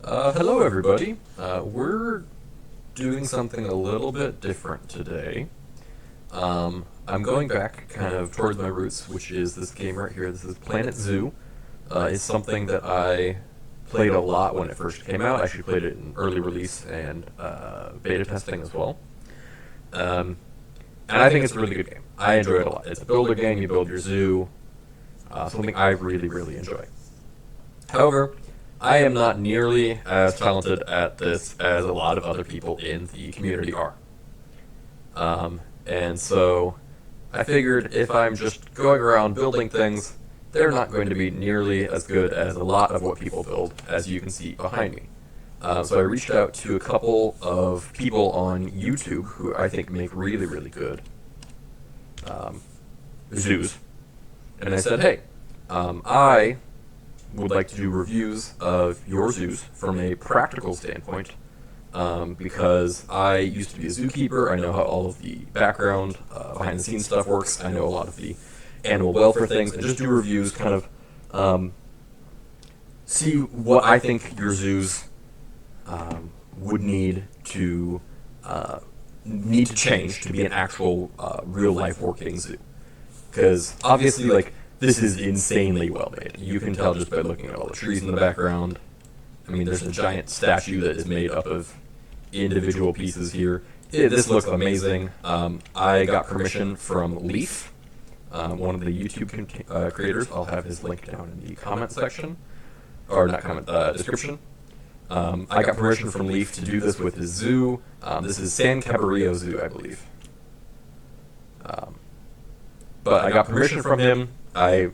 Hello everybody. We're doing something a little bit different today. I'm going back kind of towards my roots, which is this game right here. This is Planet Zoo. It's something that I played a lot when it first came out. I actually played it in early release and beta testing as well. Um, and I think it's a really good game. I enjoy it a lot. It's a builder game. You build your zoo. Something I really enjoy. However, I am not nearly as talented at this as a lot of other people in the community are. And so I figured if I'm just going around building things, they're not going to be nearly as good as a lot of what people build, as you can see behind me. So I reached out to a couple of people on YouTube who I think make really good zoos. And I said, hey, I would like to do reviews of your zoos from a practical standpoint, because I used to be a zookeeper. I know how all of the background, behind the scenes stuff works. I know a lot of the animal welfare things, and just do reviews, kind of see what I think your zoos would need to change to be an actual real life working zoo. Because obviously, like, this is insanely well made. You can tell just by looking at all the trees in the background. I mean, there's a giant statue that is made up of individual pieces here. This looks amazing. I got permission from Leaf, one of the YouTube creators. I'll have his link down in the comment section, or not comment, description. I got permission from Leaf to do this with his zoo. This is San Cabrillo Zoo, I believe. But I got permission from him. I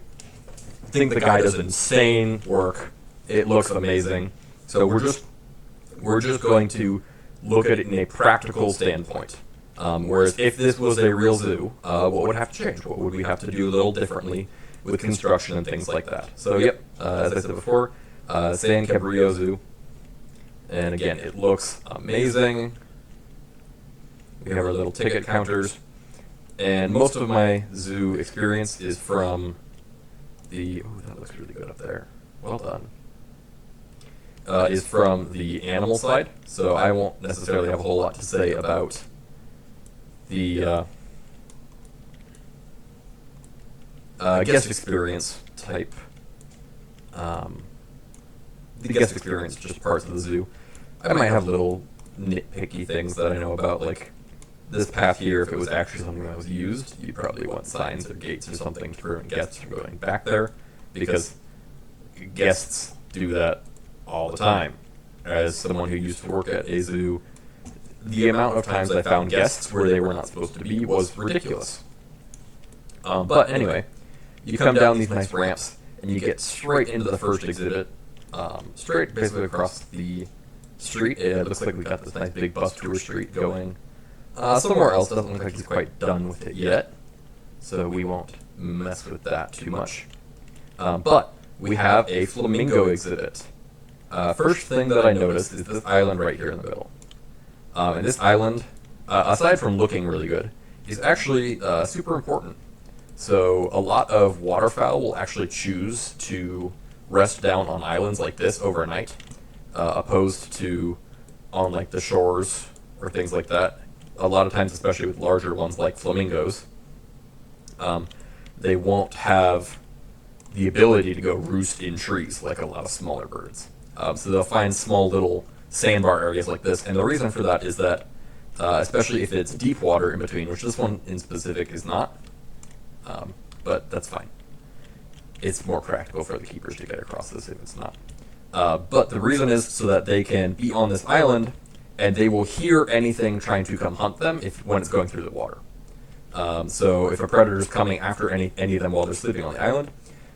think the guy does insane work. It looks amazing. So we're just going to look at it in a practical standpoint. Whereas if this was a real zoo, what would have to change? What would we have to do a little differently with construction and things like that? So yep, as I said before, San Cabrillo Zoo. And again, it looks amazing. We have our little ticket counters. And most of my zoo experience is from the... Oh, that looks really good up there. Well done. Is from the animal side, so I won't necessarily have a whole lot to say about the guest experience type. The guest experience, just parts of the zoo. I might have little nitpicky things that I know about, like this path here. If it was actually something that was used, you'd probably want signs or gates or something to prevent guests from going back there, because guests do that all the time. As someone who used to work at a zoo, the amount of times I found guests where they were not supposed to be was ridiculous. But anyway, you come down these nice ramps, and you get straight into the first exhibit, straight basically across the street. It looks like we got this nice big bus tour street going. Somewhere else doesn't look like he's quite done with it yet, so we won't mess with that too much. But we have a flamingo exhibit. First thing that I noticed is this island right here in the middle. And this island, aside from looking really good, is actually super important. So a lot of waterfowl will actually choose to rest down on islands like this overnight, opposed to on like the shores or things like that. A lot of times, especially with larger ones like flamingos, they won't have the ability to go roost in trees like a lot of smaller birds. So they'll find small little sandbar areas like this, and the reason for that is that, especially if it's deep water in between, which this one in specific is not, but that's fine. It's more practical for the keepers to get across this if it's not. But the reason is so that they can be on this island, and they will hear anything trying to come hunt them when it's going through the water. So if a predator is coming after any of them while they're sleeping on the island,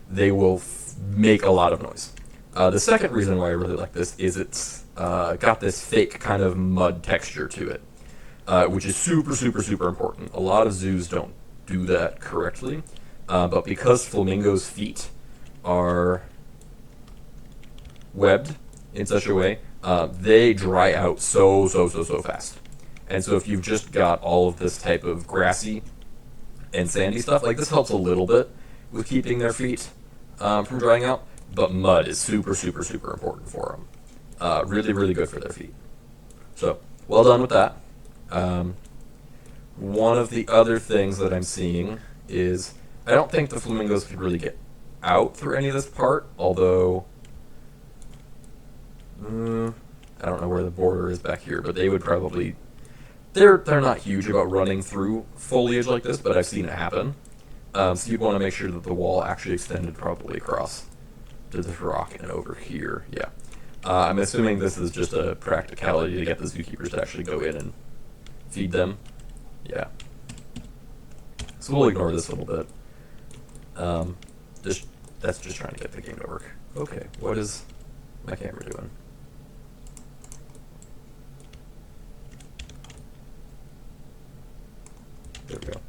they will make a lot of noise. The second reason why I really like this is it's got this fake kind of mud texture to it, which is super important. A lot of zoos don't do that correctly, but because flamingos' feet are webbed in such a way, they dry out so fast. And so if you've just got all of this type of grassy and sandy stuff, like this helps a little bit with keeping their feet from drying out, but mud is super important for Really, really good for their feet. So, well done with that. One of the other things that I'm seeing is I don't think the flamingos could really get out through any of this part, although I don't know where the border is back here, but they would probably they're not huge about running through foliage like this, but I've seen it happen. So you'd want to make sure that the wall actually extended probably across to this rock and over here. Yeah. I'm assuming this is just a practicality to get the zookeepers to actually go in and feed them. Yeah. So we'll ignore this a little bit. That's just trying to get the game to work. Okay, what is my camera doing? There we go.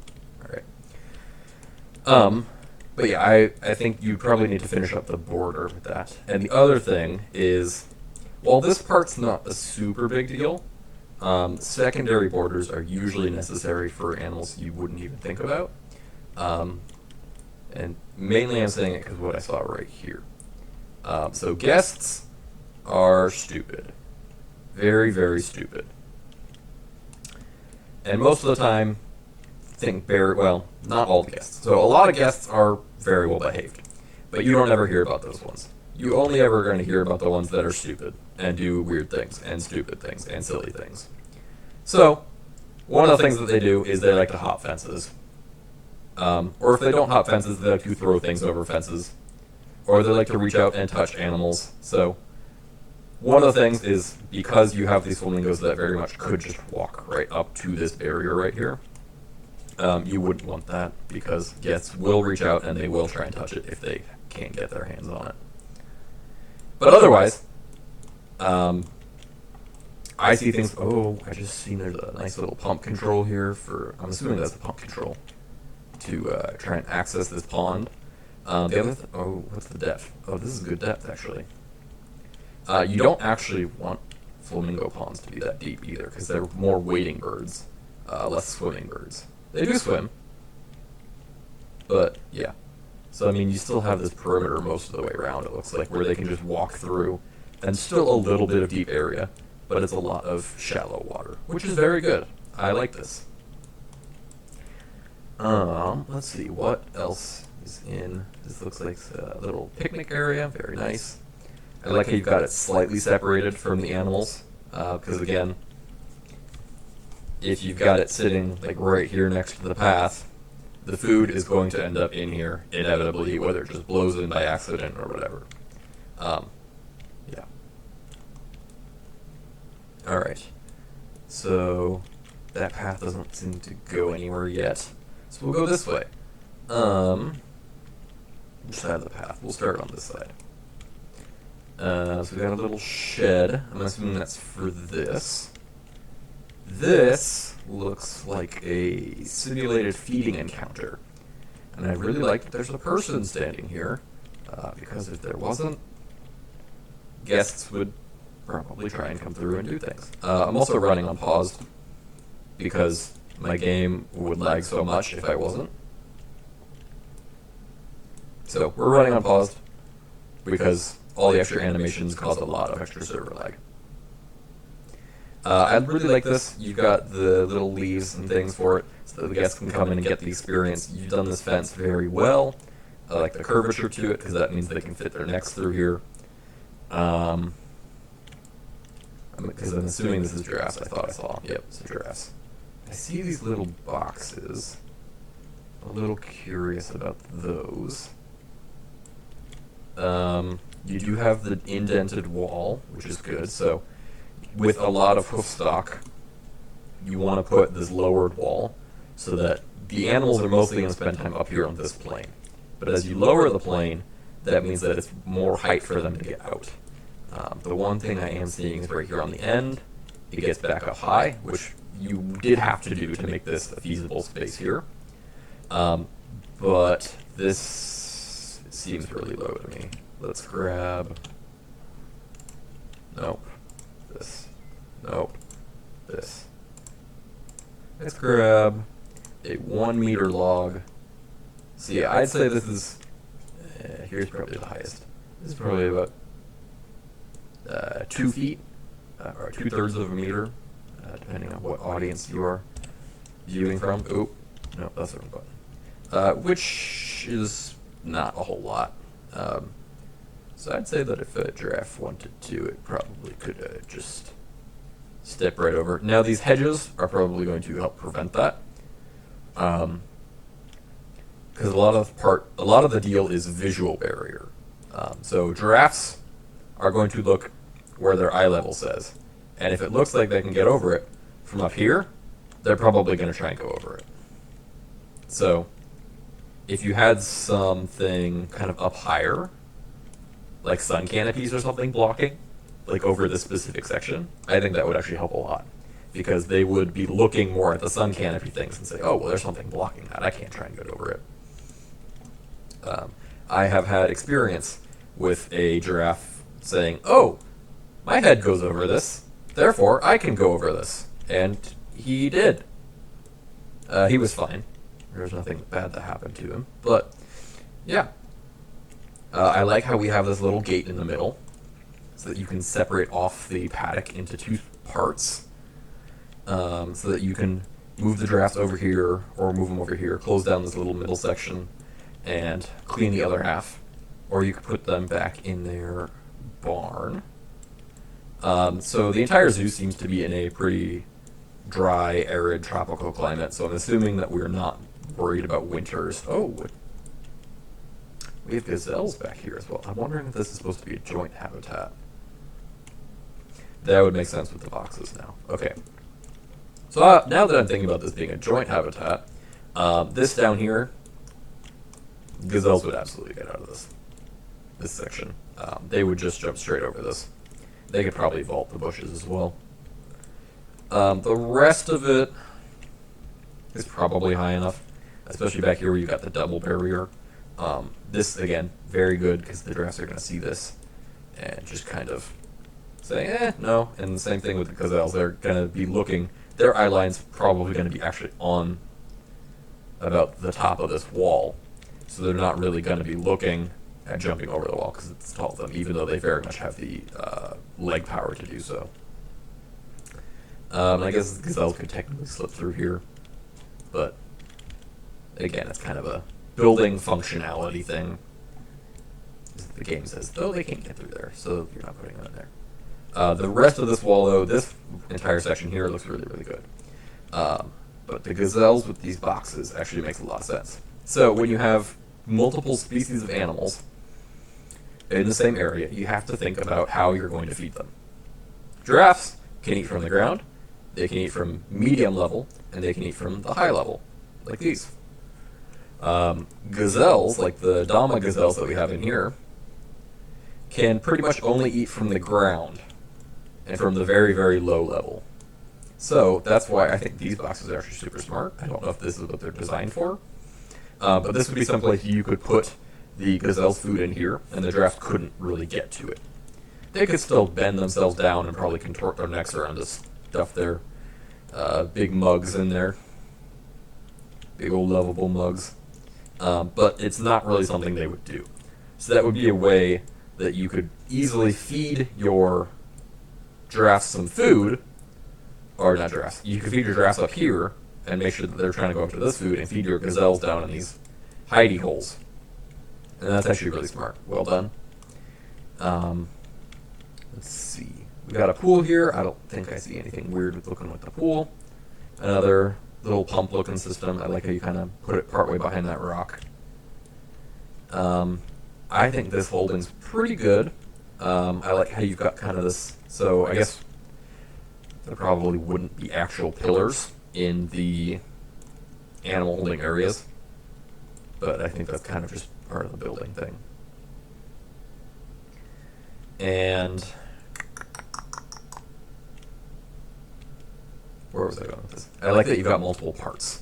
Alright. But yeah, I think you probably need to finish up the border with that. And the other thing is, while this part's not a super big deal, secondary borders are usually necessary for animals you wouldn't even think about. And mainly I'm saying it because of what I saw right here. So guests are stupid. Very, very stupid. And most of the time, well, not all the guests. So a lot of guests are very well behaved, but you don't ever hear about those ones. You only ever going to hear about the ones that are stupid and do weird things and stupid things and silly things. So one of the things that they do is they like to hop fences. Or if they don't hop fences, they like to throw things over fences. Or they like to reach out and touch animals. So one of the things is, because you have these flamingos that very much could just walk right up to this barrier right here, you wouldn't want that, because guests will reach out and they will try and touch it if they can't get their hands on it. But otherwise, I see things. Oh, I just seen there's a nice little pump control here for. I'm assuming that's the pump control to try and access this pond. The other. Oh, what's the depth? Oh, this is good depth actually. You don't actually want flamingo ponds to be that deep either, because they're more wading birds, less swimming birds. They do swim, but yeah. So I mean, you still have this perimeter most of the way around, it looks like, where they can just walk through, and still a little bit of deep area, but it's a lot of shallow water, which is very good. I like this. Let's see, what else is in, this looks like a little picnic area, very nice. I like how you've got it slightly separated from the animals, because again, if you've got it sitting like right here next to the path, the food is going to end up in here inevitably, whether it just blows in by accident or whatever. Yeah. Alright. So that path doesn't seem to go anywhere yet. So we'll go this way. Which side of the path? We'll start on this side. So we got a little shed. I'm assuming that's for this. This looks like a simulated feeding encounter. And I really like that there's a person standing here, because if there wasn't, guests would probably try and come through and do things. I'm also running on paused, because my game would lag so much if I wasn't. So we're running on paused, because all the extra animations cause a lot of extra server lag. I really like this. You've got the little leaves and things for it, so that the guests can come in and get the experience. You've done this fence very well. I like the curvature to it, because that means they can fit their necks through here. Because I'm assuming this is giraffes. I thought I saw. Yep, it's giraffes. I see these little boxes. A little curious about those. You do have the indented wall, which is good. So with a lot of hoof stock, you want to put this lowered wall so that the animals are mostly going to spend time up here on this plane. But as you lower the plane, that means that it's more height for them to get out. The one thing I am seeing is right here on the end, it gets back up high, which you did have to do to make this a feasible space here. But this seems really low to me. Let's grab... Nope. This. Nope. This. Let's grab a 1 meter log. So yeah, I'd say this is... here's probably the highest. This is probably about 2 feet, or 2/3 of a meter, depending on what audience you are viewing from. Oh, no, that's the wrong button. Which is not a whole lot. So I'd say that if a giraffe wanted to, it probably could just step right over. Now these hedges are probably going to help prevent that. Because a lot of the deal is visual barrier. So giraffes are going to look where their eye level says, and if it looks like they can get over it from up here, they're probably going to try and go over it. So if you had something kind of up higher, like sun canopies or something blocking, like over this specific section, I think that would actually help a lot. Because they would be looking more at the sun canopy things and say, oh, well, there's something blocking that. I can't try and get over it. I have had experience with a giraffe saying, oh, my head goes over this, therefore I can go over this. And he did. He was fine. There was nothing bad that happened to him. But, yeah. I like how we have this little gate in the middle so that you can separate off the paddock into 2 parts. So that you can move the giraffes over here or move them over here, close down this little middle section, and clean the other half. Or you could put them back in their barn. So the entire zoo seems to be in a pretty dry, arid, tropical climate, so I'm assuming that we're not worried about winters. Oh, we have gazelles back here as well. I'm wondering if this is supposed to be a joint habitat. That would make sense with the boxes now. Okay. So now that I'm thinking about this being a joint habitat, this down here, gazelles would absolutely get out of this section. They would just jump straight over this. They could probably vault the bushes as well. The rest of it is probably high enough, especially back here where you got the double barrier. This, again, very good because the giraffes are going to see this and just kind of say, no. And the same thing with the gazelles. They're going to be looking. Their eye line's probably going to be actually on about the top of this wall. So they're not really going to be looking at jumping over the wall because it's tall to them, even though they very much have the leg power to do so. I guess the gazelles could technically slip through here. But, again, it's kind of a building functionality thing. The game says, though they can't get through there, so you're not putting them in there. The rest of this wall, though, this entire section here looks really, really good. But the gazelles with these boxes actually makes a lot of sense. So when you have multiple species of animals in the same area, you have to think about how you're going to feed them. Giraffes can eat from the ground, they can eat from medium level, and they can eat from the high level, like these. Gazelles, like the Dama gazelles that we have in here, can pretty much only eat from the ground and from the very, very low level. So that's why I think these boxes are actually super smart. I don't know if this is what they're designed for, but this would be someplace you could put the gazelle's food in here, and the giraffes couldn't really get to it. They could still bend themselves down and probably contort their necks around to stuff their big mugs in there. Big old lovable mugs. But it's not really something they would do. So that would be a way that you could easily feed your giraffes some food, or not giraffes, you could feed your giraffes up here and make sure that they're trying to go after this food and feed your gazelles down in these hidey holes. And that's actually really smart. Well done. Let's see. We got a pool here. I don't think I see anything weird with looking with the pool. Another little pump looking system. I like how you kind of put it partway behind that rock. I think this holding's pretty good. I like how you've got kind of this, so I guess there probably wouldn't be actual pillars in the animal holding areas, but I think that's kind of just part of the building thing. And where was I going with this? I like that you've got multiple parts.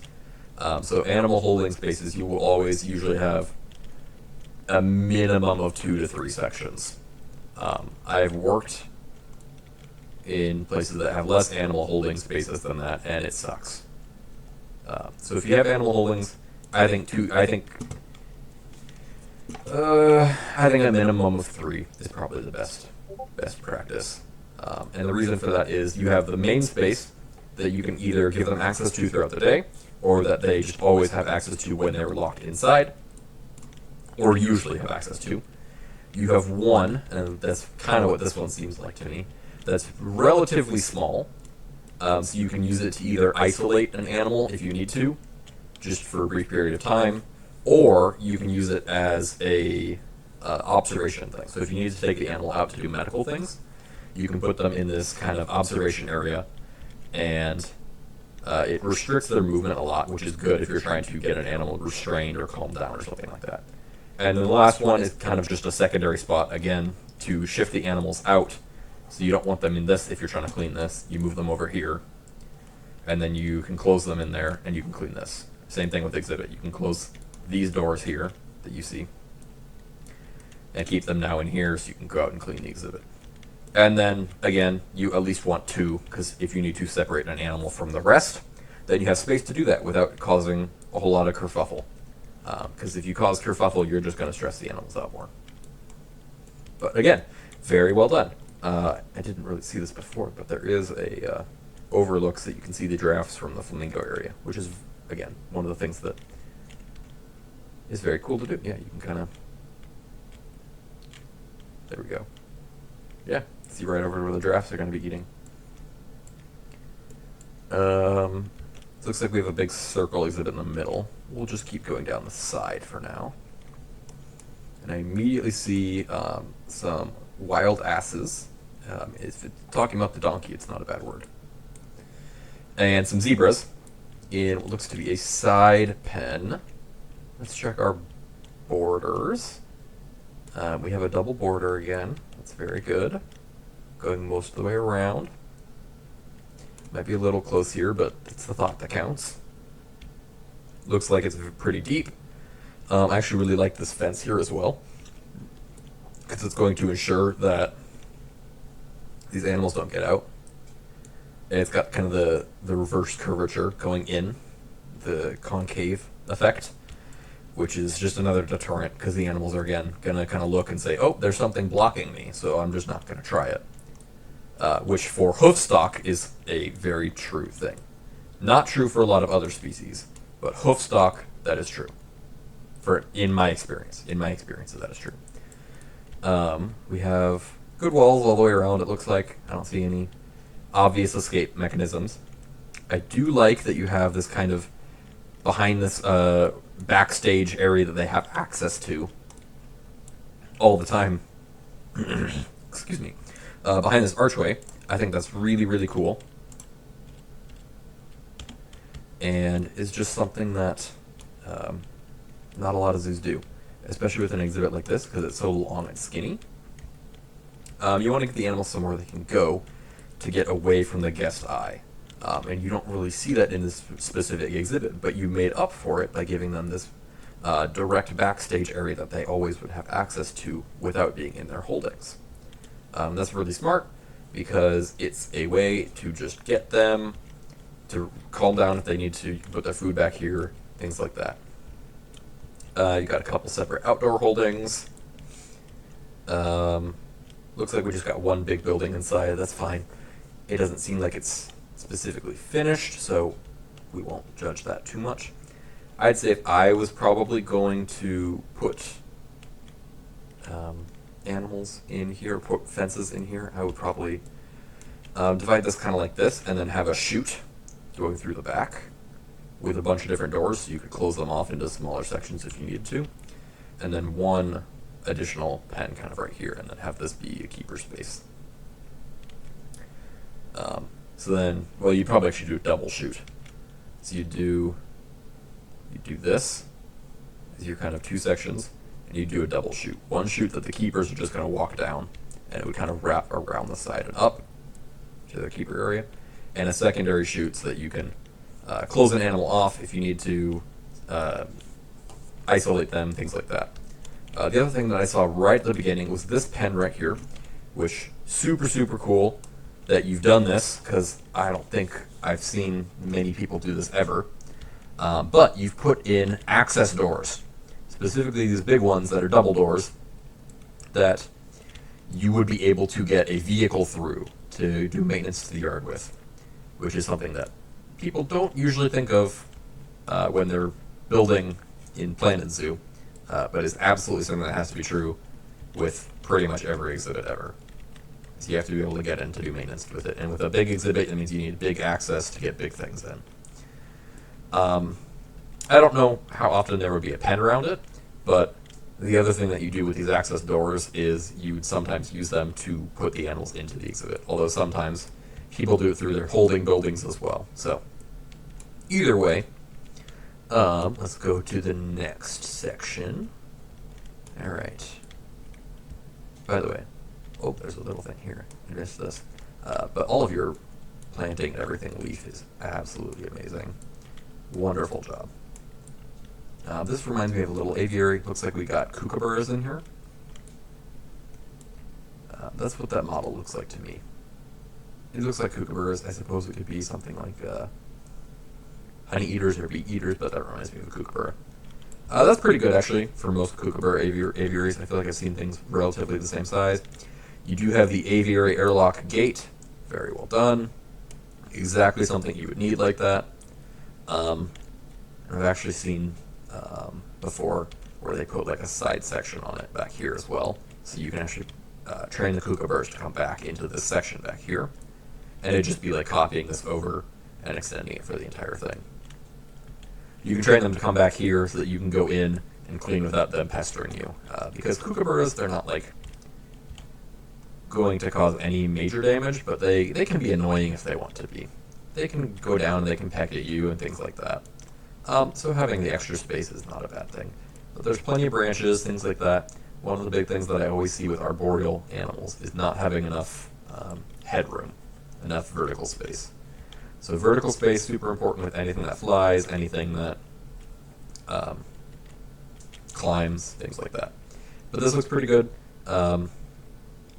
So animal holding spaces, you will always usually have a minimum of 2 to 3 sections. I've worked in places that have less animal holding spaces than that, and it sucks. So if you have animal holdings, I think a minimum of 3 is probably the best practice. And the reason for that is you have the main space that you can either give them access to throughout the day, or that they just always have access to when they're locked inside, or usually have access to. You have one, and that's kind of what this one seems like to me, that's relatively small, so you can use it to either isolate an animal if you need to, just for a brief period of time, or you can use it as a observation thing. So if you need to take the animal out to do medical things, you can put them in this kind of observation area, and it restricts their movement a lot, which is good if you're trying to get an animal restrained or calmed down or something like that. And then the last one is kind of just a secondary spot, again, to shift the animals out. So you don't want them in this if you're trying to clean this. You move them over here, and then you can close them in there, and you can clean this. Same thing with exhibit. You can close these doors here that you see, and keep them now in here so you can go out and clean the exhibit. And then, again, you at least want two, because if you need to separate an animal from the rest, then you have space to do that without causing a whole lot of kerfuffle. Because if you cause kerfuffle, you're just going to stress the animals out more. But again, very well done. I didn't really see this before, but there is a overlook so you can see the giraffes from the flamingo area, which is, again, one of the things that is very cool to do. Yeah, you can kind of... There we go. Yeah, see right over where the giraffes are going to be eating. It looks like we have a big circle exhibit in the middle. We'll just keep going down the side for now. And I immediately see some wild asses. If it's talking about the donkey, it's not a bad word. And some zebras in what looks to be a side pen. Let's check our borders. We have a double border again. That's very good. Going most of the way around. Might be a little close here, but it's the thought that counts. Looks like it's pretty deep. I actually really like this fence here as well, because it's going to ensure that these animals don't get out. And it's got kind of the reverse curvature going in, the concave effect, which is just another deterrent, because the animals are, again, going to kind of look and say, oh, there's something blocking me, so I'm just not going to try it. Which for hoof stock is a very true thing. Not true for a lot of other species, but hoof stock, that is true. In my experience, that is true. We have good walls all the way around, it looks like. I don't see any obvious escape mechanisms. I do like that you have this kind of behind this backstage area that they have access to all the time. Excuse me. Behind this archway. I think that's really, really cool. And it's just something that not a lot of zoos do, especially with an exhibit like this, because it's so long and skinny. You want to get the animals somewhere they can go to get away from the guest eye. And you don't really see that in this specific exhibit, but you made up for it by giving them this direct backstage area that they always would have access to without being in their holdings. That's really smart, because it's a way to just get them to calm down if they need to. You can put their food back here, things like that. You got a couple separate outdoor holdings. Looks like we just got one big building inside. That's fine. It doesn't seem like it's specifically finished, so we won't judge that too much. I'd say if I was probably going to put animals in here, put fences in here, I would probably divide this kind of like this, and then have a chute going through the back with a bunch of different doors, so you could close them off into smaller sections if you needed to, and then one additional pen kind of right here, and then have this be a keeper space. So then, well, you'd probably actually do a double chute. So you do this as your kind of two sections, and you do a double chute. One chute that the keepers are just going to walk down, and it would kind of wrap around the side and up to the keeper area, and a secondary chute so that you can close an animal off if you need to isolate them, things like that. The other thing that I saw right at the beginning was this pen right here, which super, super cool that you've done this, because I don't think I've seen many people do this ever. But you've put in access doors, specifically these big ones that are double doors, that you would be able to get a vehicle through to do maintenance to the yard with, which is something that people don't usually think of when they're building in Planet Zoo, but is absolutely something that has to be true with pretty much every exhibit ever. So you have to be able to get in to do maintenance with it. And with a big exhibit, that means you need big access to get big things in. I don't know how often there would be a pen around it, but the other thing that you do with these access doors is you would sometimes use them to put the animals into the exhibit, although sometimes people do it through their holding buildings as well. So either way, let's go to the next section. All right. By the way, oh, there's a little thing here. I missed this. But all of your planting and everything leaf is absolutely amazing. Wonderful job. This reminds me of a little aviary. Looks like we got kookaburras in here. That's what that model looks like to me. It looks like kookaburras. I suppose it could be something like honey eaters or bee eaters, but that reminds me of a kookaburra. That's pretty good, actually, for most kookaburra aviaries. I feel like I've seen things relatively the same size. You do have the aviary airlock gate. Very well done. Exactly something you would need like that. I've actually seen before where they put like a side section on it back here as well. So you can actually train the kookaburras to come back into this section back here. And it'd just be like copying this over and extending it for the entire thing. You can train them to come back here so that you can go in and clean without them pestering you. Because kookaburras, they're not like going to cause any major damage, but they can be annoying if they want to be. They can go down and they can peck at you and things like that. So having the extra space is not a bad thing. But there's plenty of branches, things like that. One of the big things that I always see with arboreal animals is not having enough headroom, enough vertical space. So vertical space, super important with anything that flies, anything that climbs, things like that. But this looks pretty good.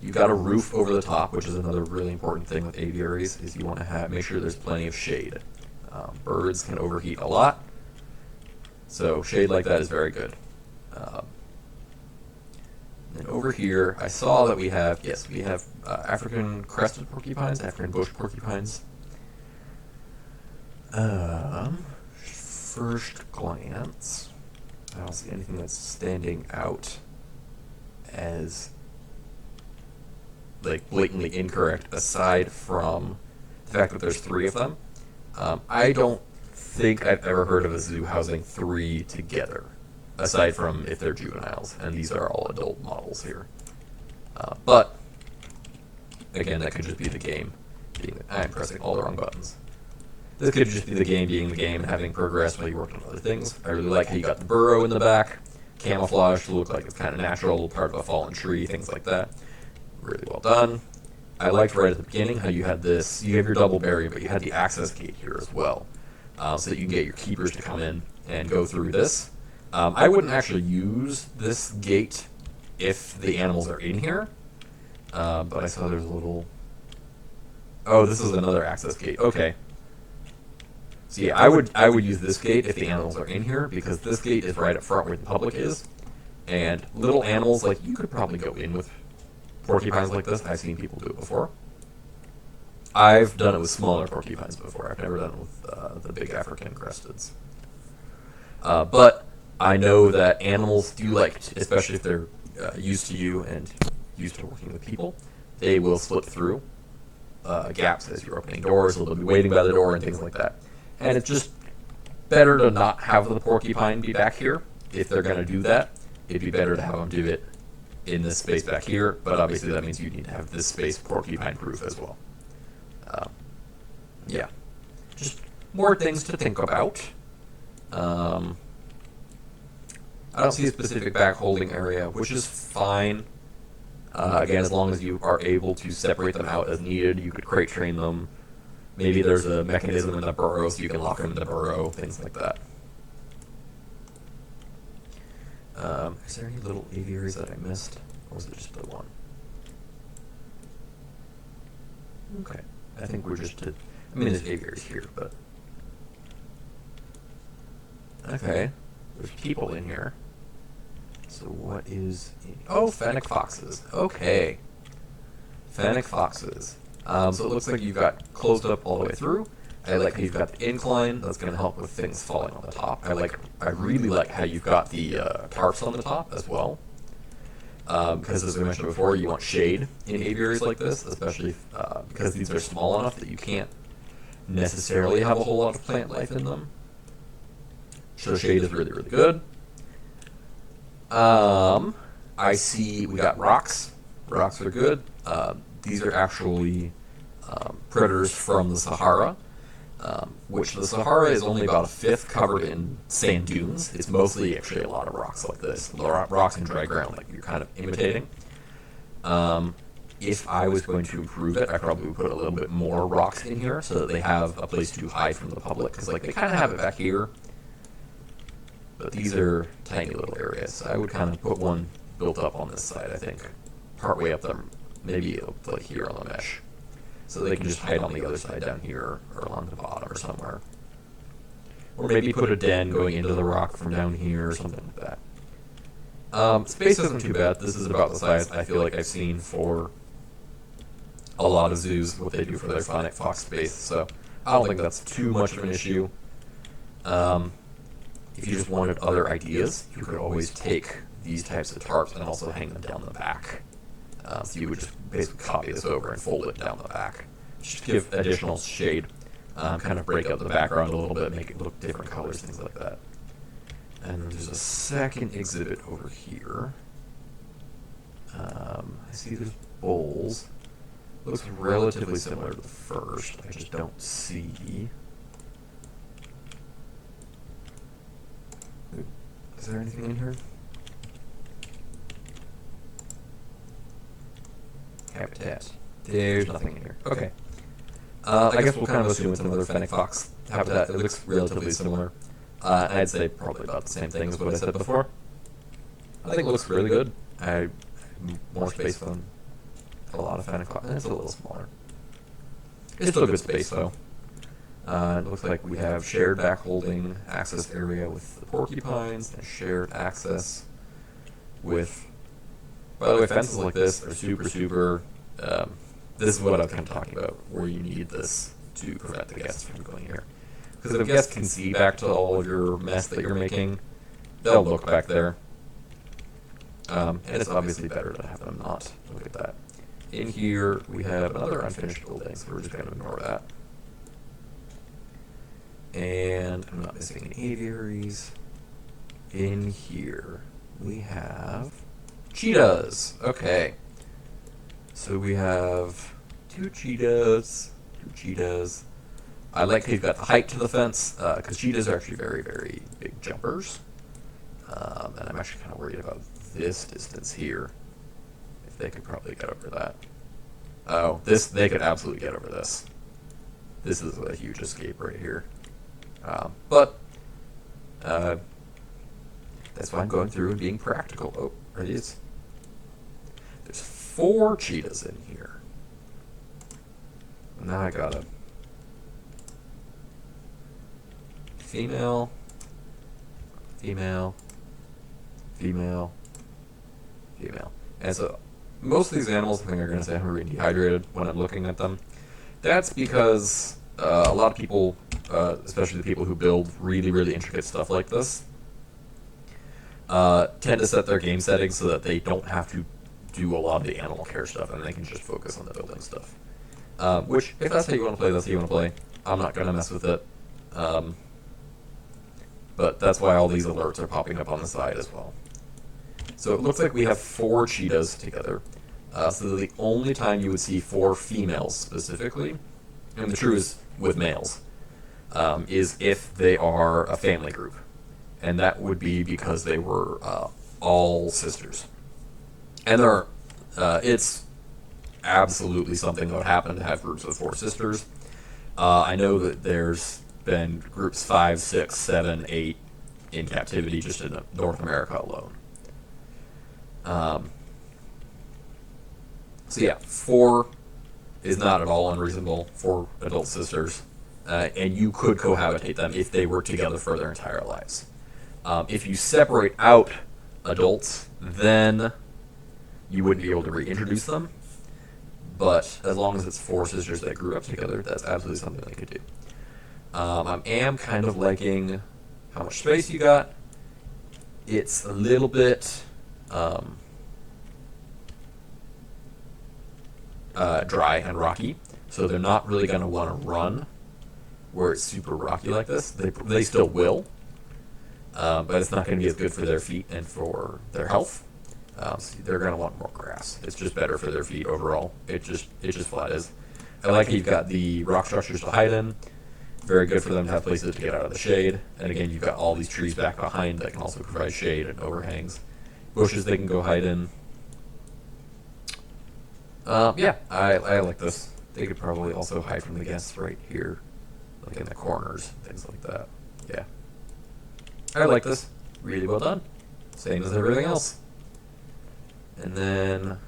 You've got a roof over the top, which is another really important thing with aviaries, is you want to make sure there's plenty of shade. Birds can overheat a lot, so shade like that is very good. And over here, I saw that we have African crested porcupines, African bush porcupines. First glance, I don't see anything that's standing out as like blatantly incorrect aside from the fact that there's 3 of them. I don't think I've ever heard of a zoo housing 3 together, aside from if they're juveniles, and these are all adult models here. But again, that could just be the game being. I'm pressing all the wrong buttons. This could just be the game being the game, having progressed while you worked on other things. I really like how you got the burrow in the back, camouflage to look like it's kind of natural, part of a fallen tree, things like that. Really well done. I liked right at the beginning how you had this, you have your double barrier, but you had the access gate here as well, so that you can get your keepers to come in and go through this. I wouldn't actually use this gate if the animals are in here, but I saw there's a little... Oh, this is another access gate. Okay. So yeah, I would use this gate if the animals are in here, because this gate is right up front where the public is, and little animals, like, you could probably go in with porcupines like this. I've seen people do it before. I've done it with smaller porcupines before. I've never done it with the big African cresteds. But I know that animals do like, especially if they're used to you and used to working with people, they will slip through gaps as you're opening doors, so they'll be waiting by the door and things like that. And it's just better to not have the porcupine be back here. If they're going to do that, it'd be better to have them do it in this space back here, but obviously that means you need to have this space porcupine-proof as well. Yeah. Just more things to think about. I don't see a specific back holding area, which is fine. Again, as long as you are able to separate them out as needed, you could crate train them. Maybe there's a mechanism in the burrow so you can lock them in the burrow, things like that. Is there any little aviaries that I missed? Or was it just the one? Okay. I think we're just I mean, there's aviaries here, but... Okay. There's people in here. So what is... Oh, fennec foxes. Okay. Fennec foxes. So it looks like you've got closed up all the way through. I like how you've got the incline. That's going to help with things falling on the top. I really like how you've got the tarps on the top as well. Because as we mentioned before, you want shade in aviaries like this, especially because these are small enough that you can't necessarily have a whole lot of plant life in them. So shade is really, really good. I see we got rocks. Rocks are good. These are actually predators from the Sahara, which the Sahara is only about a fifth covered in sand dunes. It's mostly actually a lot of rocks like this, rocks and dry ground, like you're kind of imitating. If I was going to improve it, I probably would put a little bit more rocks in here so that they have a place to hide from the public, because like they kind of have it back here, but these are tiny little areas. I would kind of put one built up on this side, I think, partway up there, maybe up like here on the mesh, so they can just hide on the other side down here or along the bottom or somewhere. Or maybe put a den going into the rock from down here or something like that. Space isn't too bad. This is about the size I feel like I've seen for a lot of zoos, what they do for their phonic fox space, so I don't think that's too much of an issue. If you just wanted other ideas, you could always take these types of tarps and also hang them down the back. So you would just basically copy this over and fold it down the back. Just give additional shade, kind of break up the background a little bit, make it look different colors, things like that. And there's a second exhibit over here. I see there's bowls. Looks relatively similar to the first. I just don't see. Is there anything in here? Habitat. There's nothing in here. Okay. I guess we'll kind of assume it's another fennec fox habitat. It looks relatively similar. I'd say probably about the same thing as what I said before. I think it looks really good. More space than a lot of fennec fox. It's a little smaller. It's still good space though. It looks like we have shared back holding access area with the porcupines and shared access with. By the way, fences like this are super. This is what I'm kind of talking about, where you need this to prevent the guests from going here. Because if guests can see back to all of your mess that you're making, they'll look back there. And it's obviously better to have them not look at that. In here, we have another unfinished building, so we're just going to ignore that. And I'm not missing any aviaries. In here, we have cheetahs. Okay. So we have two cheetahs. I like how you've got the height to the fence, because cheetahs are actually very, very big jumpers. And I'm actually kind of worried about this distance here. If they could probably get over that. Oh, they could absolutely get over this. This is a huge escape right here. But that's why I'm going through and being practical. Oh, are these? There's 4 cheetahs in here. Now I got a female. And so most of these animals, I think, are going to say hungry and dehydrated when I'm looking at them. That's because a lot of people, especially the people who build really, really intricate stuff like this, tend to set their game settings so that they don't have to do a lot of the animal care stuff and they can just focus on the building stuff. Which, if that's how you want to play, that's how you want to play. I'm not going to mess with it. But that's why all these alerts are popping up on the side as well. So it looks like we have 4 cheetahs together. So the only time you would see 4 females specifically, and the true is with males, is if they are a family group. And that would be because they were all sisters. And it's absolutely something that would happen to have groups of 4 sisters. I know that there's been groups 5, 6, 7, 8 in captivity just in North America alone. So yeah, 4 is not at all unreasonable, 4 adult sisters, and you could cohabitate them if they were together for their entire lives. If you separate out adults, then you wouldn't be able to reintroduce them. but as long as it's 4 sisters that grew up together, that's absolutely something they could do. I am kind of liking how much space you got. It's a little bit dry and rocky, so they're not really going to want to run where it's super rocky like this. They still will, but it's not going to be as good for their feet and for their health. So they're going to want more grass. It's just better for their feet overall. It just flat is. I like how you've got the rock structures to hide in. Very good for them to have places to get out of the shade. And again, you've got all these trees back behind that can also provide shade and overhangs. Bushes they can go hide in. Yeah, I like this. They could probably also hide from the guests right here, like in the corners, things like that. Yeah. I like this. Really well done. Same as everything else. And then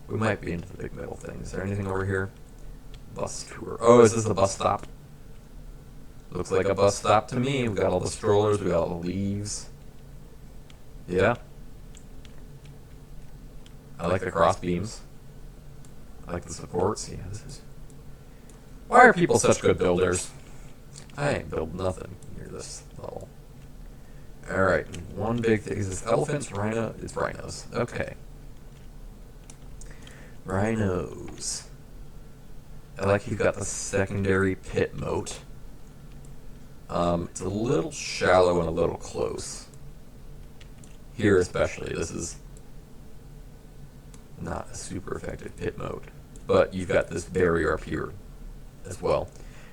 we might be into the big metal thing. Is there anything over here? Bus tour. Oh, is this a bus stop? Looks like a bus stop to me. We got all the strollers. We got all the leaves. Yeah. I like the cross beams. I like the supports. Yeah, this is. Why are people such good builders? I ain't built nothing near this level. Alright, one big thing. Is this elephants? Rhino? It's rhinos. Okay. Rhinos. I like you've got the secondary pit moat. It's a little shallow and a little close. Here especially, this is not a super effective pit moat. But you've got this barrier up here as well,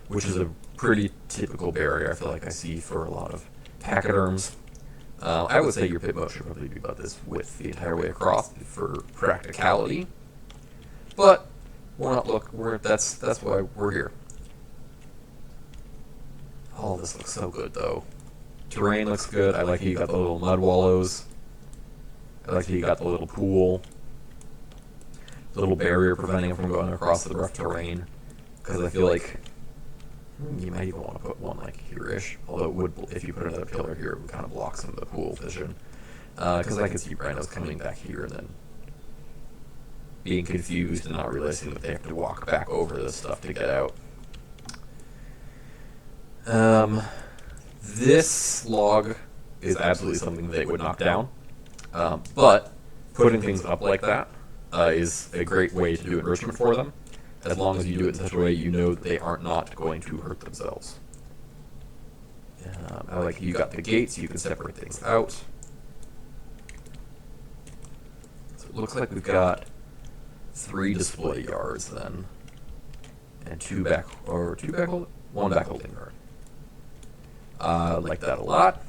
which is a pretty typical barrier I feel like I see for a lot of pachyderms. I would say your pit moat should probably be about this width the entire way across for practicality. But we're not that's why we're here. All this looks so good though. Terrain looks good. I like how you got the little mud wallows. I like how you got the little pool. The little barrier preventing it from going across the rough terrain. Because I feel like you might even want to put one like here-ish. Although it would, if you put another pillar here, it would kind of block some of the pool vision. Because I could see rhinos coming back here and then being confused and not realizing that they have to walk back over this stuff to get out. This log is absolutely something they would knock down. But putting things up like that is a great way to do enrichment for them. As long as you do it in such a way you know that they aren't not going to hurt themselves. I like you got the gates, you can separate things out. So it looks like we've got 3 display yards then. And one back holding yard. I like that a lot.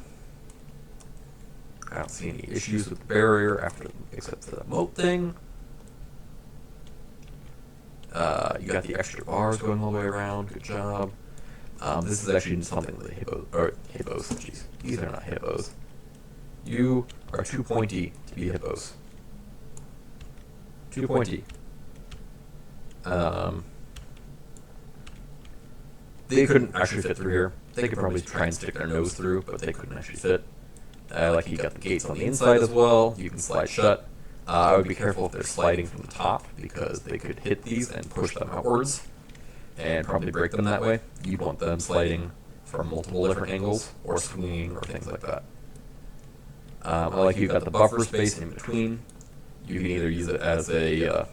I don't see any issues with the barrier except for the moat thing. You got the extra bars going all the way around. Good job. This is actually something that hippos. Jeez, these are not hippos. You are too pointy to be hippos. Too pointy. They couldn't actually fit through here. They could probably try and stick their nose through, but they couldn't actually fit. Like you got the gates on the inside as well. You can slide shut. I would be careful if they're sliding from the top because they could hit these and push them outwards and probably break them that way. You'd want them sliding from multiple different angles or swinging or things like that. I like you've got the buffer space in between. You can either use it as a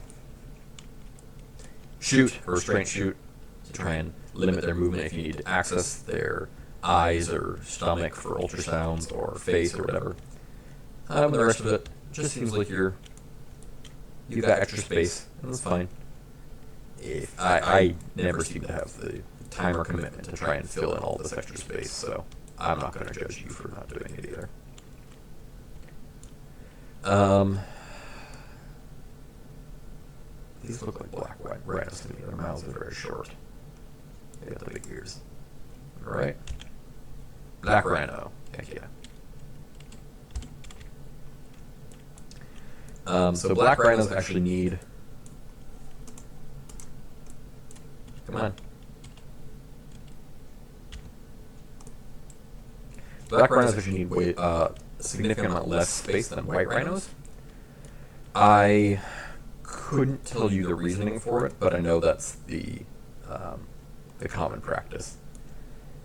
chute or restraint chute to try and limit their movement if you need to access their eyes or stomach for ultrasounds or face or whatever. The rest of it just seems like you've got extra space, and that's fine. I never seem to have the time or commitment to try and fill in all this extra space, so I'm not going to judge you for not doing it either. These look like black rhinos to me. Their mouths are very short. They got the big ears. Alright. Black rhino. Heck yeah. So black rhinos actually need... Come on. Black rhinos actually need a significant amount less space than white rhinos. I couldn't tell you the reasoning for it, but I know that's the common practice.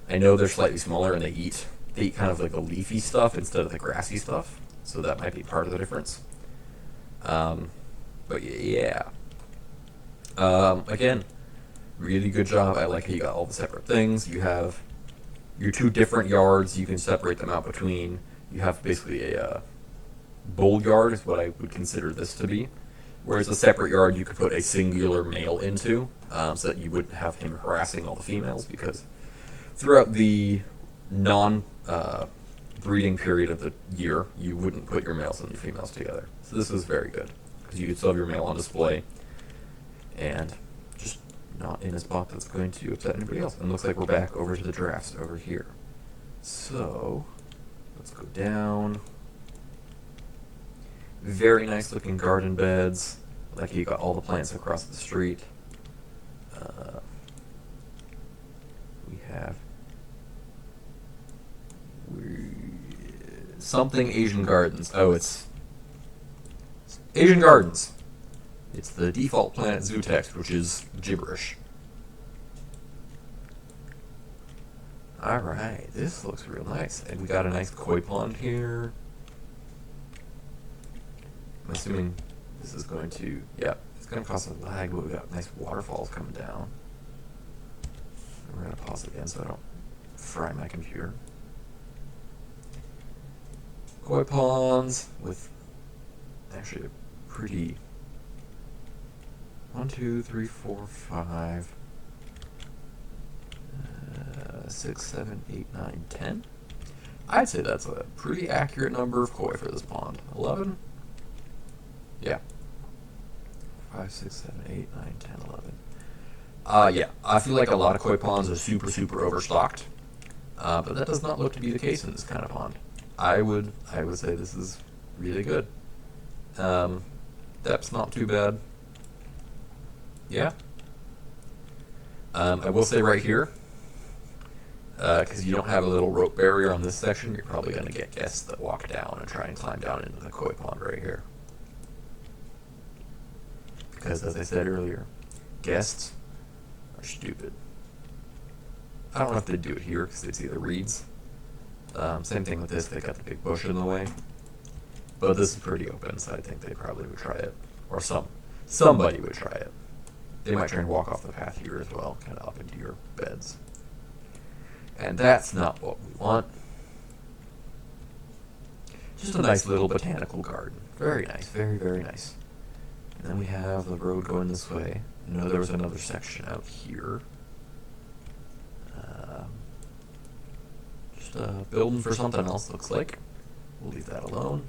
I know they're slightly smaller and they eat kind of like the leafy stuff instead of the grassy stuff, so that might be part of the difference. But yeah. Again, really good job. I like how you got all the separate things. You have your two different yards. You can separate them out between. You have basically a bull yard is what I would consider this to be. Whereas a separate yard you could put a singular male into, so that you wouldn't have him harassing all the females, because throughout the breeding period of the year, you wouldn't put your males and your females together. So this is very good, because you could still have your male on display, and just not in a spot that's going to upset anybody else. And it looks like we're back over to the giraffes over here. So, let's go down. Very nice looking garden beds. Like you got all the plants across the street. We have something Asian Gardens. Oh, it's Asian Gardens. It's the default Planet Zoo text, which is gibberish. Alright, this looks real nice. And we got a nice koi pond here. I'm assuming this is going to, yeah, it's going to cause a lag, but we got nice waterfalls coming down. We're going to pause again so I don't fry my computer. Koi ponds with actually a pretty 1, 2, 3, 4, 5, 6, 7, 8, 9, 10. I'd say that's a pretty accurate number of koi for this pond. 11? Yeah. 5, 6, 7, 8, 9, 10, 11. Yeah, I feel like a lot of koi ponds are super overstocked. But that does not look to be the case in this kind of pond. I would say this is really good. Depth's not too bad. Yeah. I will say right here, because you don't have a little rope barrier on this section, you're probably going to get guests that walk down and try and climb down into the koi pond right here. Because, as I said earlier, guests are stupid. I don't know if they'd do it here, because it's either reeds. Same thing with this, they got the big bush in the way. But this is pretty open, so I think they probably would try it. Or somebody would try it. They might try and walk off the path here as well, kind of up into your beds. And that's not what we want. Just a nice little botanical garden. Very nice, very nice. And then we have the road going this way. I know there was another section out here. Just building for something else, looks like. We'll leave that alone.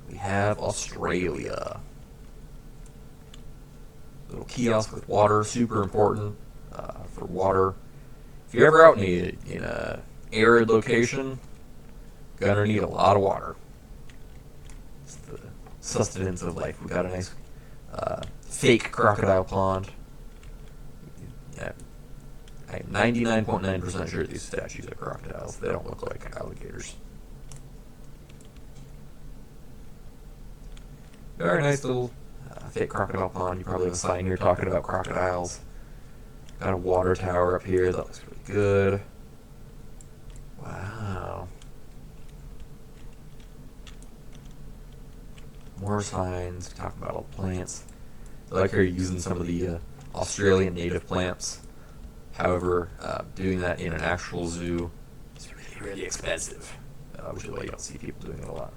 We have Australia. Little kiosk with water, super important for water. If you're ever out in a arid location, gonna need a lot of water. It's the sustenance of life. We got a nice fake crocodile pond. Yeah, I'm 99.9% sure these statues are crocodiles. They don't look like alligators. Very nice little fake crocodile pond. You probably have a sign here talking about crocodiles. Got a water tower up here. That looks really good. Wow. More signs talking about all the plants. I like how you're using some of the Australian native plants. However, doing that in an actual zoo is really expensive, which is why you don't see people doing it a lot.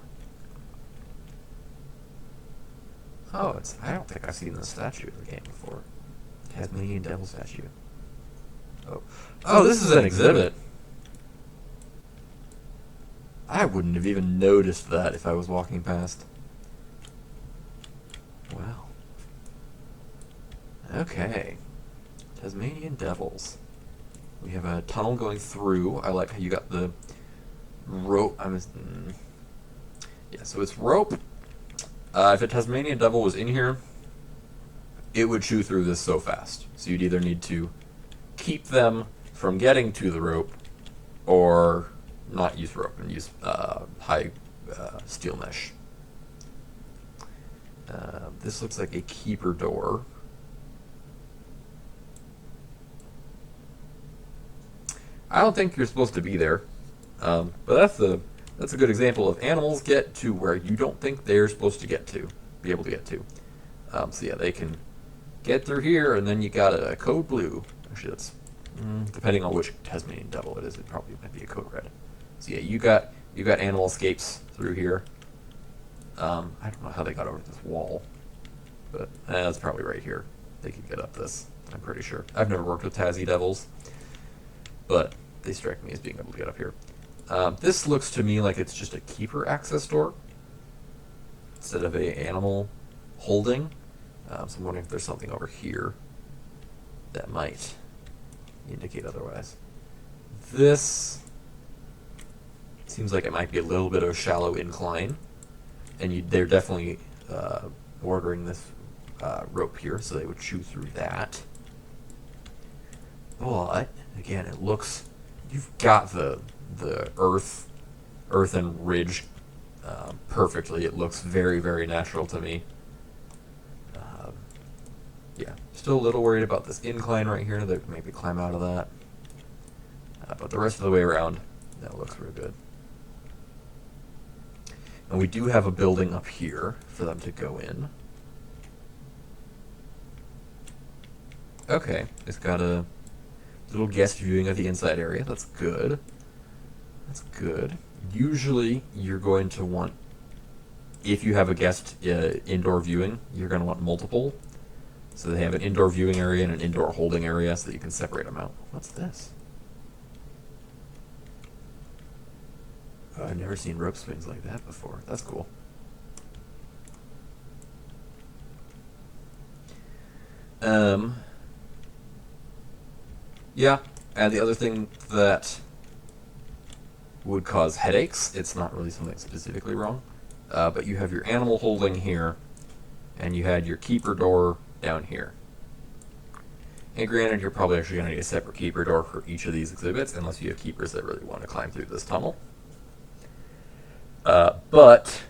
Oh, I don't think I've seen this statue in the game before. Tasmanian devil statue. Oh, this is an exhibit. I wouldn't have even noticed that if I was walking past. Wow. Okay. Tasmanian devils. We have a tunnel going through. I like how you got the rope. Yeah, so it's rope. If a Tasmanian devil was in here, it would chew through this so fast. So you'd either need to keep them from getting to the rope, or not use rope and use high steel mesh. This looks like a keeper door. I don't think you're supposed to be there, but that's a good example of animals get to where you don't think they're supposed to be able to get to. So yeah, they can get through here, and then you got a code blue. Actually, that's depending on which Tasmanian devil it is. It probably might be a code red. So yeah, you got animal escapes through here. I don't know how they got over this wall, but that's probably right here. They could get up this. I'm pretty sure. I've never worked with Tassie devils, but they strike me as being able to get up here. This looks to me like it's just a keeper access door instead of a animal holding. So I'm wondering if there's something over here that might indicate otherwise. This seems like it might be a little bit of a shallow incline, and they're definitely bordering this rope here, so they would chew through that. But again, it looks, you've got the earthen ridge perfectly. It looks very, very natural to me. Yeah, still a little worried about this incline right here. That maybe climb out of that. But the rest of the way around, that looks real good. And we do have a building up here for them to go in. Okay, it's got a little guest viewing of the inside area. That's good. That's good. Usually, you're going to want, if you have a guest indoor viewing, you're going to want multiple. So they have an indoor viewing area and an indoor holding area so that you can separate them out. What's this? Oh, I've never seen rope swings like that before. That's cool. Yeah, and the other thing that would cause headaches, it's not really something specifically wrong, but you have your animal holding here, and you had your keeper door down here. And granted, you're probably actually going to need a separate keeper door for each of these exhibits, unless you have keepers that really want to climb through this tunnel. But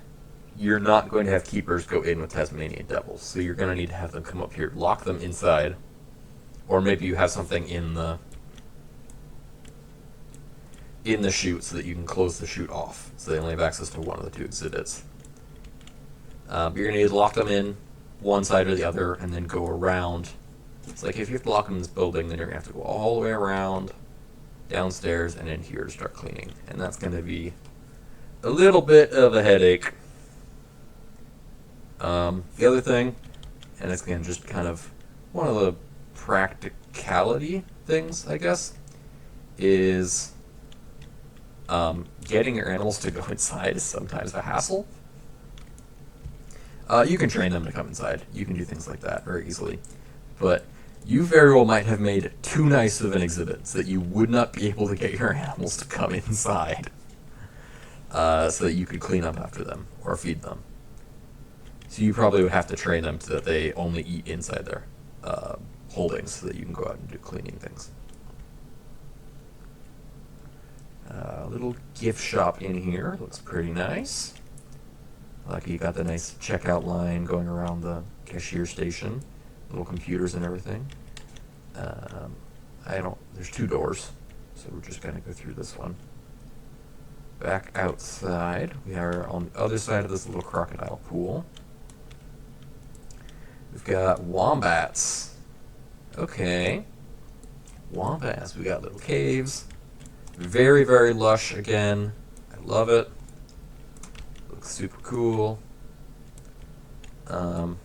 you're not going to have keepers go in with Tasmanian devils, so you're going to need to have them come up here, lock them inside, or maybe you have something in the chute so that you can close the chute off, so they only have access to one of the two exhibits. You're going to need to lock them in one side or the other, and then go around. It's like if you have to lock them in this building, then you're going to have to go all the way around, downstairs, and in here to start cleaning. And that's going to be a little bit of a headache. The other thing, and it's again just kind of one of the practicality things, I guess, is getting your animals to go inside is sometimes a hassle. You can train them to come inside. You can do things like that very easily. But you very well might have made too nice of an exhibit so that you would not be able to get your animals to come inside so that you could clean up after them or feed them. So you probably would have to train them so that they only eat inside their holdings so that you can go out and do cleaning things. A little gift shop in here. Looks pretty nice. Like you got the nice checkout line going around the cashier station. Little computers and everything. There's two doors, so we're just gonna go through this one. Back outside, we are on the other side of this little crocodile pool. We've got wombats. Okay. Wombats. We got little caves. Very, very lush again. I love it. Looks super cool. I'm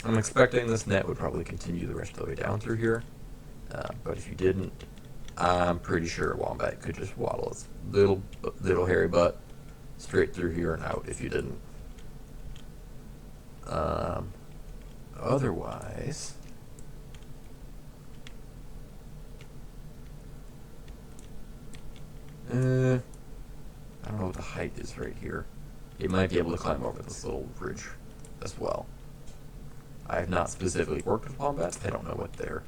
expecting this net would probably continue the rest of the way down through here. But if you didn't, I'm pretty sure a wombat could just waddle its little hairy butt straight through here and out if you didn't. Otherwise, I don't know what the height is right here. It might be able to climb over this little bridge as well. I have not specifically worked with wombats. I don't know what their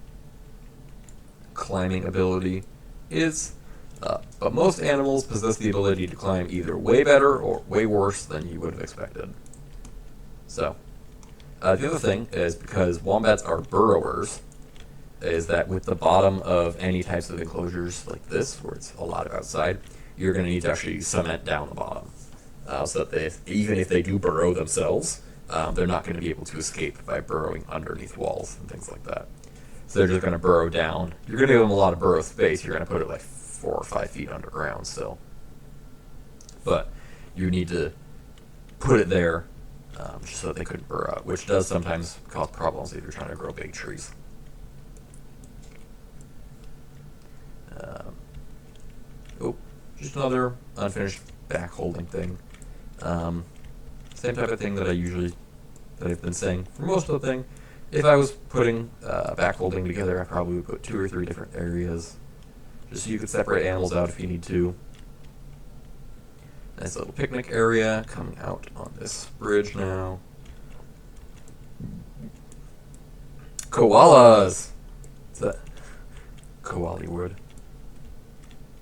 climbing ability is. But most animals possess the ability to climb either way better or way worse than you would have expected. So, the other thing is, because wombats are burrowers, is that with the bottom of any types of enclosures like this, where it's a lot of outside, you're going to need to actually cement down the bottom. So that even if they do burrow themselves, they're not going to be able to escape by burrowing underneath walls and things like that. So they're just going to burrow down. You're going to give them a lot of burrow space. You're going to put it like 4 or 5 feet underground still. But you need to put it there just so that they couldn't burrow out, which does sometimes cause problems if you're trying to grow big trees. Just another unfinished back holding thing. Same type of thing that I've been saying for most of the thing. If I was putting back holding together, I probably would put 2 or 3 different areas, just so you could separate animals out if you need to. Nice little picnic area coming out on this bridge now. Koalas! What's that? Koali wood.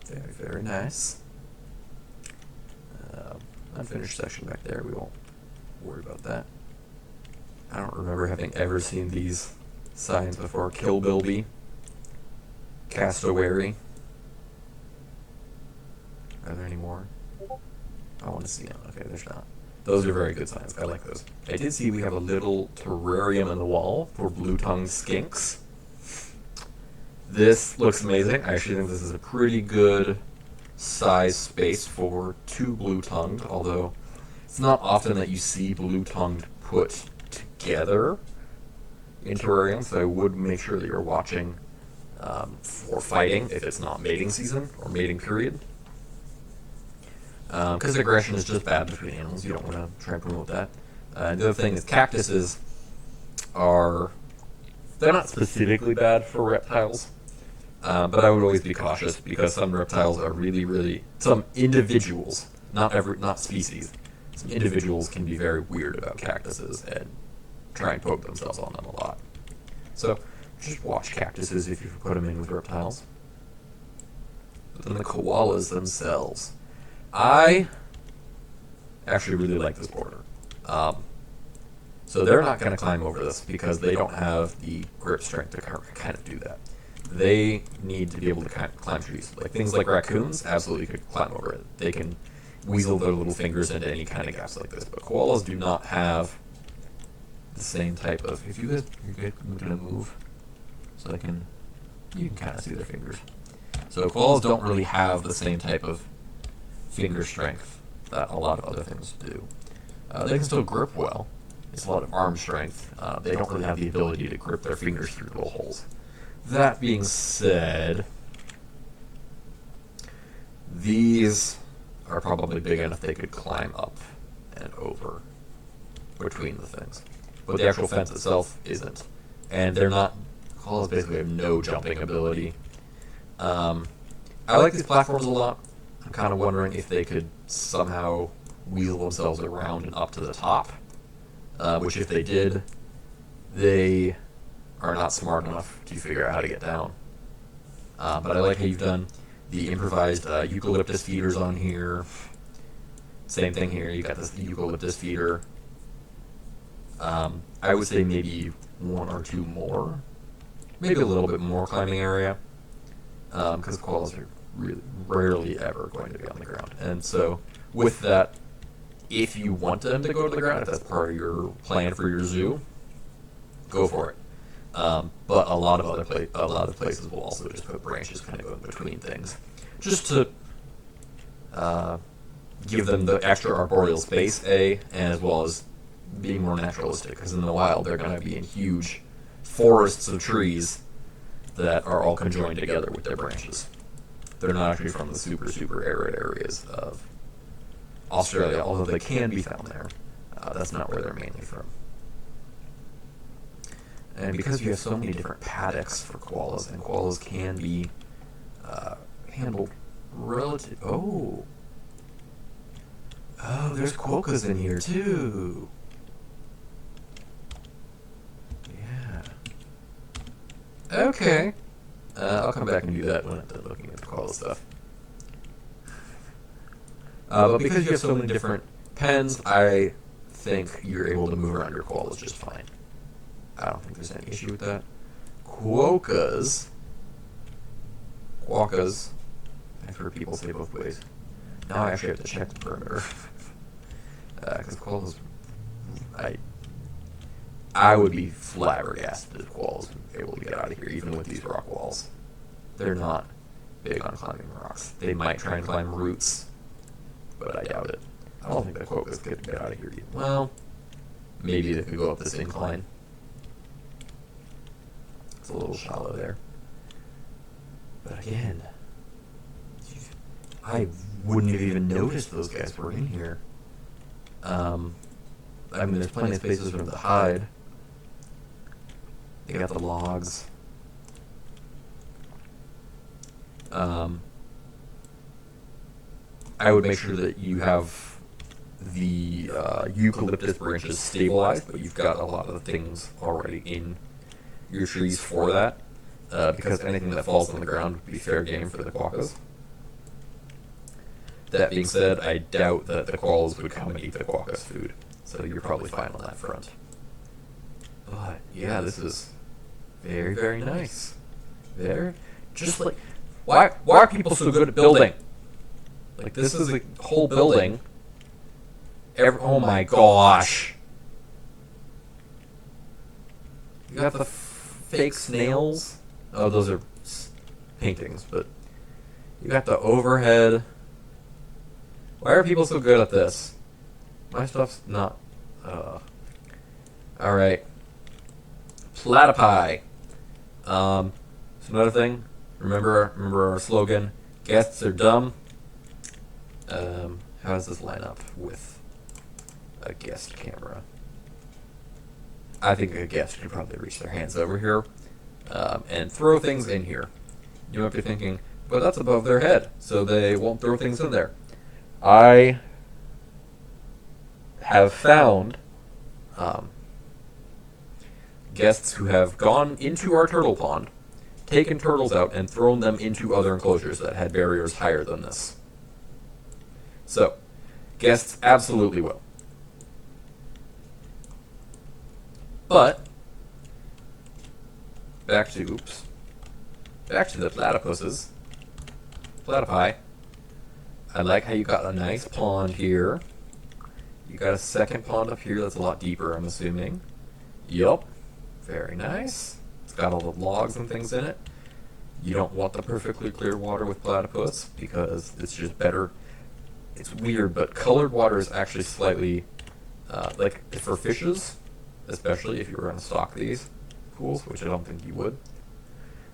Very, very nice. Unfinished section back there, we won't worry about that. I don't remember having ever seen these signs before. Kill Bilby. Cassowary. Are there any more? I want to see them. Okay, there's not. Those are very good signs. I like those. I did see we have a little terrarium in the wall for blue-tongued skinks. This looks amazing. I actually think this is a pretty good size space for 2 blue-tongued, although it's not often that you see blue-tongued put together in terrariums, so I would make sure that you're watching for fighting if it's not mating season or mating period. Because aggression is just bad between animals. You don't want to try and promote that. The other thing is cactuses they're not specifically bad for reptiles, but I would always be cautious because some reptiles are some individuals, not species, some individuals can be very weird about cactuses and try and poke themselves on them a lot. So just watch cactuses if you put them in with reptiles. But then the koalas themselves. I actually really like this border. So they're not going to climb over this because they don't have the grip strength to kind of do that. They need to be able to kind of climb trees. Like things like raccoons absolutely could climb over it. They can weasel their little fingers into any kind of gaps like this. But koalas do not have the same type of... If you guys are going to move so you can kind of see their fingers. So koalas don't really have the same type of finger strength that a lot of other things do. They can still grip well. It's a lot of arm strength. They don't really have the ability to grip their fingers through little holes. That being said, these are probably big enough they could climb up and over between the things. But the actual fence itself isn't. And they're not... Koalas basically have no jumping ability. I like these platforms a lot. I'm kind of wondering if they could somehow wheel themselves around and up to the top. Which if they did, they are not smart enough to figure out how to get down. But I like how you've done the improvised eucalyptus feeders on here. Same thing here, you got this eucalyptus feeder. I would say maybe 1 or 2 more. Maybe a little bit more climbing area. Because koalas are really rarely ever going to be on the ground. And so with that, if you want them to go to the ground, if that's part of your plan for your zoo, go for it. But a lot of places will also just put branches kind of in between things, just to give them the extra arboreal space, and as well as being more naturalistic. Because in the wild, they're going to be in huge forests of trees that are all conjoined together with their branches. They're not actually from the super, super arid areas of Australia, although they can be found there. That's not where they're mainly from. And because you have so many different paddocks for koalas, and koalas can be handled relative... Oh, there's quokkas in here too. Yeah. Okay. I'll come back and do that when I'm done looking at the koala stuff. But because you have so many different pens, I think you're able to move around your koalas just fine. I don't think there's any issue with that. Quokkas. I've heard people say both ways. Now I actually have to check the perimeter. Because koalas... I would be flabbergasted if koalas were able to get out of here, even with these rock walls. They're not big on climbing rocks. They might try and climb roots, but I doubt it. I don't think the quokkas could get out of here either. Well, maybe they could go up this incline. It's a little shallow there. But again, I wouldn't have even noticed those guys were in here. I mean, there's plenty of spaces for them to hide. They got the logs. I would make sure that you have the eucalyptus branches stabilized, but you've got a lot of the things already in your trees for that, because anything that falls on the ground would be fair game for the quokkas. That being said, I doubt that the koalas would come and eat the quokkas' food, so you're probably fine on that front. But yeah, this is very, very nice. Just like, why are people so good at building? Like, this is a whole building. Oh my gosh. You got the fake snails. Oh, those are paintings, but you got the overhead. Why are people so good at this? My stuff's not. Alright. Platypi. So another thing. Remember our slogan. Guests are dumb. How does this line up with a guest camera? I think a guest could probably reach their hands over here and throw things in here. You might be thinking, but that's above their head, so they won't throw things in there. I have found guests who have gone into our turtle pond, taken turtles out, and thrown them into other enclosures that had barriers higher than this. So, guests absolutely will. But, back to the platypuses. Platypi. I like how you got a nice pond here. You got a second pond up here that's a lot deeper, I'm assuming. Yup. Very nice. It's got all the logs and things in it. You don't want the perfectly clear water with platypus because it's just better. It's weird, but colored water is actually slightly, like, for fishes, especially if you were going to stock these pools, which I don't think you would.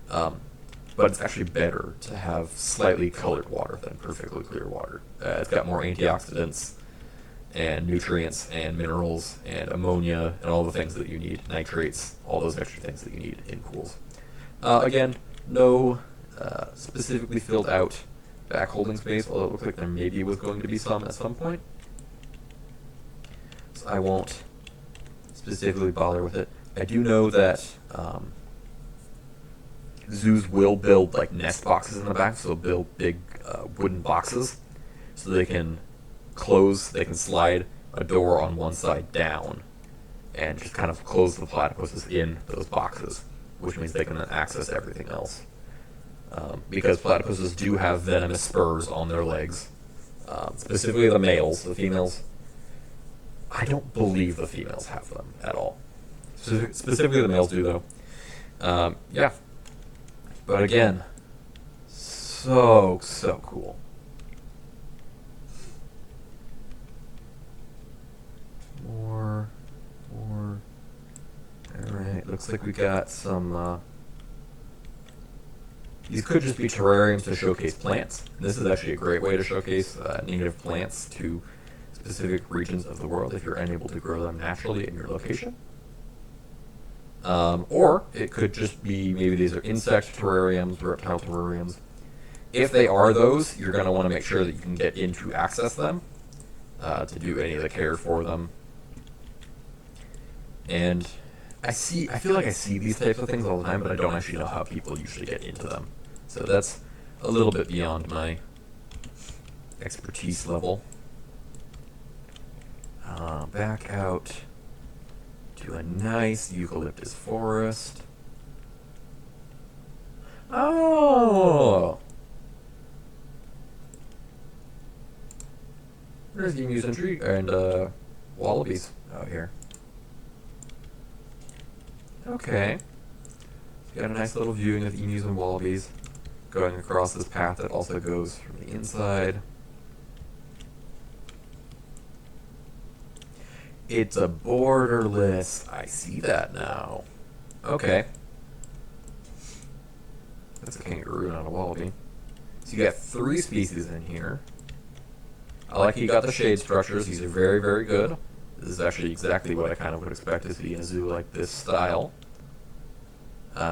But it's actually better to have slightly colored water than perfectly clear water. It's got more antioxidants and nutrients and minerals and ammonia and all the things that you need, nitrates, all those extra things that you need in pools. Again, no specifically filled out back holding space, although it looks like there maybe was going to be some at some point. So I won't specifically bother with it. I do know that zoos will build like nest boxes in the back, so they'll build big wooden boxes so they can slide a door on one side down and just kind of close the platypuses in those boxes, which means they can then access everything else. Because platypuses do have venomous spurs on their legs, specifically the males. The females, I don't believe the females have them at all. Specifically the males do, though. Yeah. But again, so cool. More. Alright, looks like we got some, these could just be terrariums to showcase plants. This is actually a great way to showcase native plants to specific regions of the world if you're unable to grow them naturally in your location. Or it could just be, maybe these are insect terrariums, reptile terrariums. If they are those, you're going to want to make sure that you can get in to access them, to do any of the care for them. And I feel like I see these types of things all the time, but I don't actually know how people usually get into them. So that's a little bit beyond my expertise level. Back out to a nice eucalyptus forest. Oh! There's emus and wallabies out here. Okay. You got a nice little viewing of emus and wallabies going across this path that also goes from the inside. It's a borderless. I see that now. Okay. That's a kangaroo, not a wallaby. So you got 3 species in here. I like you got the shade structures. These are very, very good. This is actually exactly what I kind of would expect to see in a zoo like this style.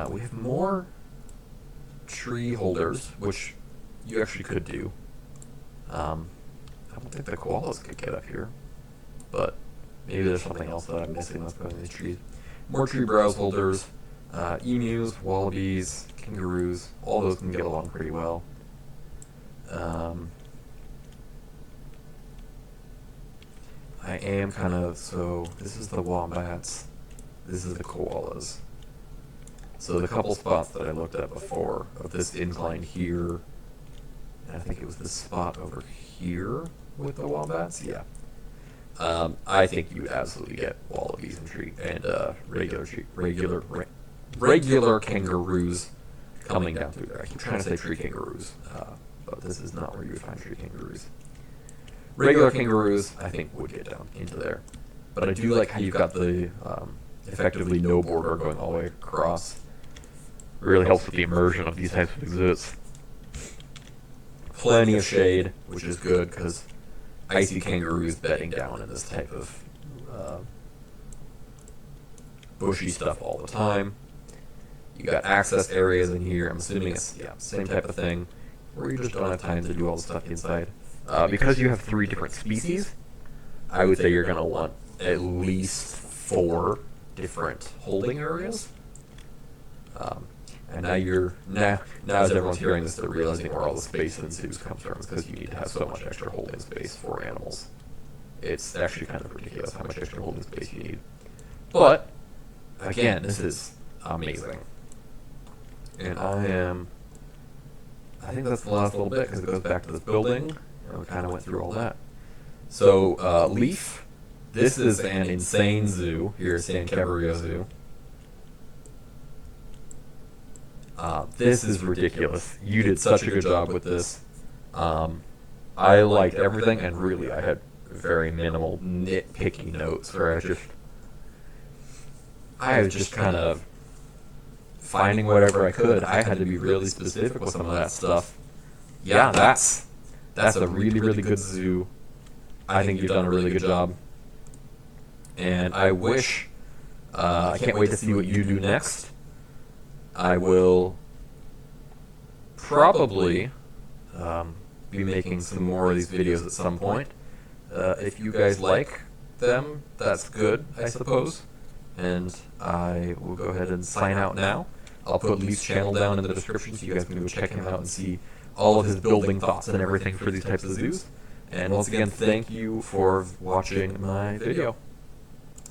We have more tree holders, which you actually could do. I don't think the koalas could get up here, but maybe there's something else that I'm missing that's going in these trees. More tree browse holders, emus, wallabies, kangaroos, all those can get along pretty well. I am kind of, so this is the wombats, this is the koalas. So the couple spots that I looked at before, of this incline here, and I think it was this spot over here with the wombats, yeah. I think you would absolutely get wallabies and regular kangaroos coming down through there. I keep trying to say tree kangaroos, but this is not where you would find tree kangaroos. Regular kangaroos, I think, would get down into there. But I do like how you've got the effectively no border going all the way across. It really helps with the immersion of these types of exhibits. Plenty of shade, which is good because I see kangaroos bedding down in this type of bushy stuff all the time. You got access areas in here. I'm assuming it's same type of thing, where you just don't have time to do all the stuff inside. Because you have 3 different species, I would say you're going to want at least 4 different holding areas. And now as everyone's hearing this, they're realizing where all the space in zoos comes from, because you need to have so much extra holding space for animals. It's actually kind of ridiculous how much extra holding space you need. But, again, this is amazing. And I think that's the last little bit, because it goes back to this building, and we kind of went through all that. So, Leaf, this is an insane zoo here at San Cabrillo Zoo. This is ridiculous. You did such a good job with this. I liked everything, and really I had very minimal nitpicky notes where I was just kind of finding whatever I could. I had to be really specific with some of that stuff. Yeah, that's a really, really good zoo. I think you've done a really good job. And I wish, I can't wait to see what you do next. I will probably be making some more of these videos at some point. If you guys like them, that's good, I suppose. And I will go ahead and sign out now. I'll put Lee's channel down in the description so you guys can go check him out and see all of his building thoughts and everything for these types of zoos. And once again, thank you for watching my video.